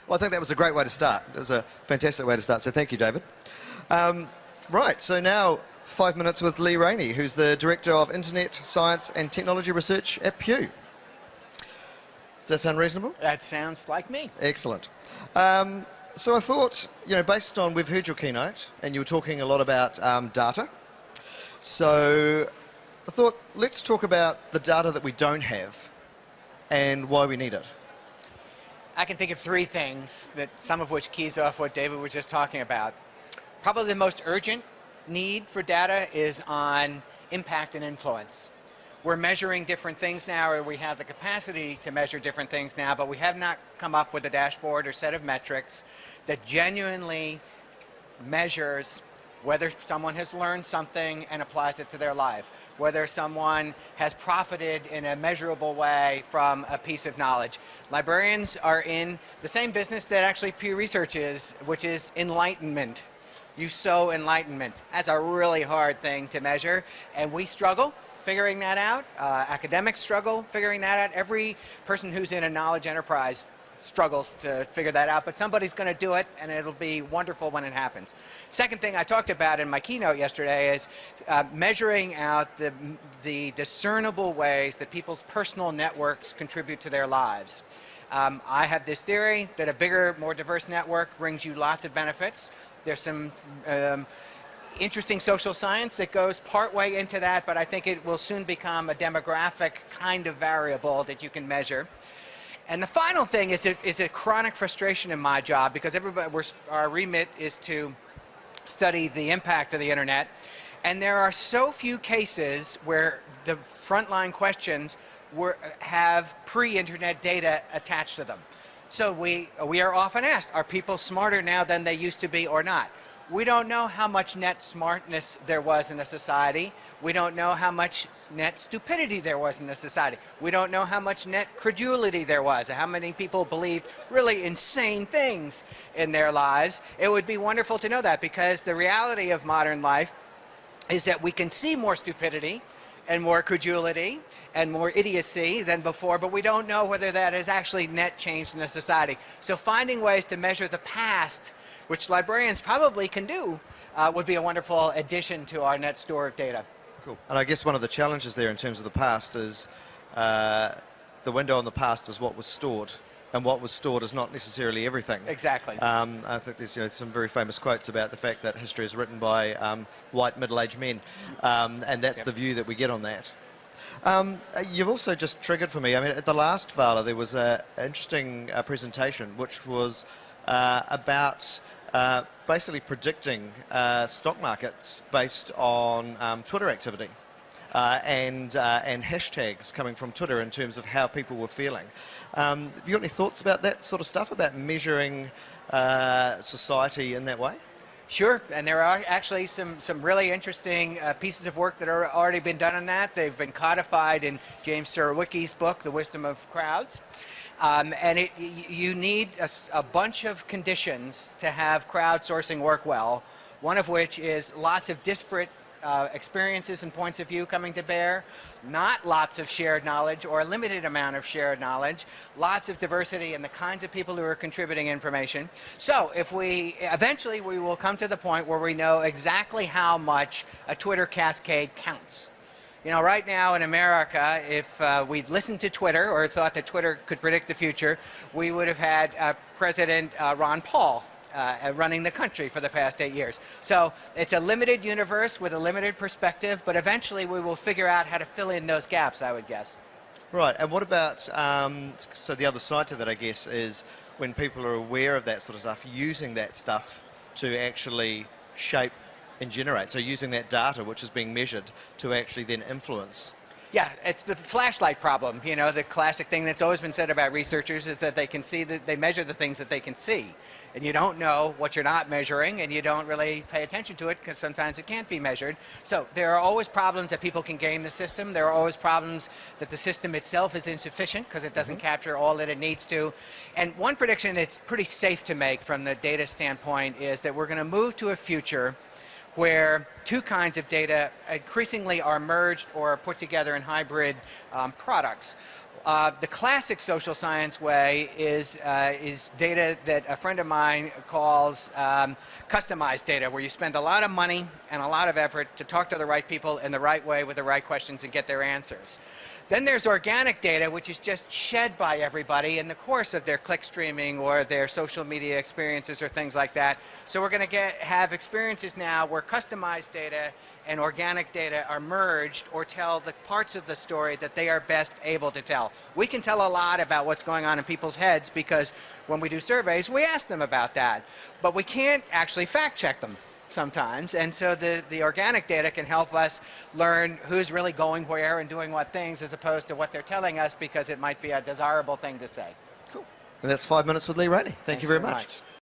Well, I think that was a great way to start. It was a fantastic way to start, so thank you, David. Right, so now 5 minutes with Lee Rainie, who's the Director of Internet, Science and Technology Research at Pew. Does that sound reasonable? That sounds like me. Excellent. So I thought, based on, we've heard your keynote, and you were talking a lot about data. So I thought, let's talk about the data that we don't have and why we need it. I can think of three things, some of which keys off what David was just talking about. Probably the most urgent need for data is on impact and influence. We're measuring different things now, or we have the capacity to measure different things now, but we have not come up with a dashboard or set of metrics that genuinely measures whether someone has learned something and applies it to their life, whether someone has profited in a measurable way from a piece of knowledge. Librarians are in the same business that actually Pew Research is, which is enlightenment. You sow enlightenment. That's a really hard thing to measure, and we struggle figuring that out. Academics struggle figuring that out. Every person who's in a knowledge enterprise struggles to figure that out, but somebody's going to do it, and it'll be wonderful when it happens. Second thing I talked about in my keynote yesterday is measuring out the discernible ways that people's personal networks contribute to their lives. I have this theory that a bigger, more diverse network brings you lots of benefits. There's some interesting social science that goes partway into that, but I think it will soon become a demographic kind of variable that you can measure. And the final thing is a chronic frustration in my job, because our remit is to study the impact of the internet, and there are so few cases where the frontline questions have pre-internet data attached to them. So we are often asked, are people smarter now than they used to be or not? We don't know how much net smartness there was in a society. We don't know how much net stupidity there was in a society. We don't know how much net credulity there was, how many people believed really insane things in their lives. It would be wonderful to know that, because the reality of modern life is that we can see more stupidity and more credulity and more idiocy than before, but we don't know whether that has actually net changed in the society. So finding ways to measure the past, which librarians probably can do, would be a wonderful addition to our net store of data. Cool. And I guess one of the challenges there in terms of the past is the window on the past is what was stored, and what was stored is not necessarily everything. Exactly. I think there's some very famous quotes about the fact that history is written by white middle-aged men, and that's the view that we get on that. You've also just triggered for me, I mean, at the last VALA there was an interesting presentation which was about basically predicting stock markets based on Twitter activity and hashtags coming from Twitter in terms of how people were feeling. You got any thoughts about that sort of stuff, about measuring society in that way? Sure, and there are actually some really interesting pieces of work that are already been done on that. They've been codified in James Surowiecki's book, The Wisdom of Crowds. And you need a bunch of conditions to have crowdsourcing work well, one of which is lots of disparate experiences and points of view coming to bear, not lots of shared knowledge or a limited amount of shared knowledge, lots of diversity in the kinds of people who are contributing information. So if eventually we will come to the point where we know exactly how much a Twitter cascade counts. You know, right now in America, if we'd listened to Twitter or thought that Twitter could predict the future, we would have had President Ron Paul running the country for the past 8 years. So it's a limited universe with a limited perspective, but eventually we will figure out how to fill in those gaps, I would guess. Right, and what about, so the other side to that, I guess, is when people are aware of that sort of stuff, using that stuff to actually shape and generate, so using that data which is being measured to actually then influence. Yeah, it's the flashlight problem. You know, the classic thing that's always been said about researchers is that they measure the things that they can see. And you don't know what you're not measuring, and you don't really pay attention to it because sometimes it can't be measured. So there are always problems that people can game the system. There are always problems that the system itself is insufficient because it doesn't capture all that it needs to. And one prediction that's pretty safe to make from the data standpoint is that we're going to move to a future where two kinds of data increasingly are merged or put together in hybrid products. The classic social science way is data that a friend of mine calls customized data, where you spend a lot of money and a lot of effort to talk to the right people in the right way with the right questions and get their answers. Then there's organic data, which is just shed by everybody in the course of their click streaming or their social media experiences or things like that. So we're going to have experiences now where customized data and organic data are merged or tell the parts of the story that they are best able to tell. We can tell a lot about what's going on in people's heads because when we do surveys, we ask them about that. But we can't actually fact check them sometimes, and so the organic data can help us learn who's really going where and doing what things as opposed to what they're telling us because it might be a desirable thing to say. Cool. And that's 5 minutes with Lee Rainie. Thank you very much.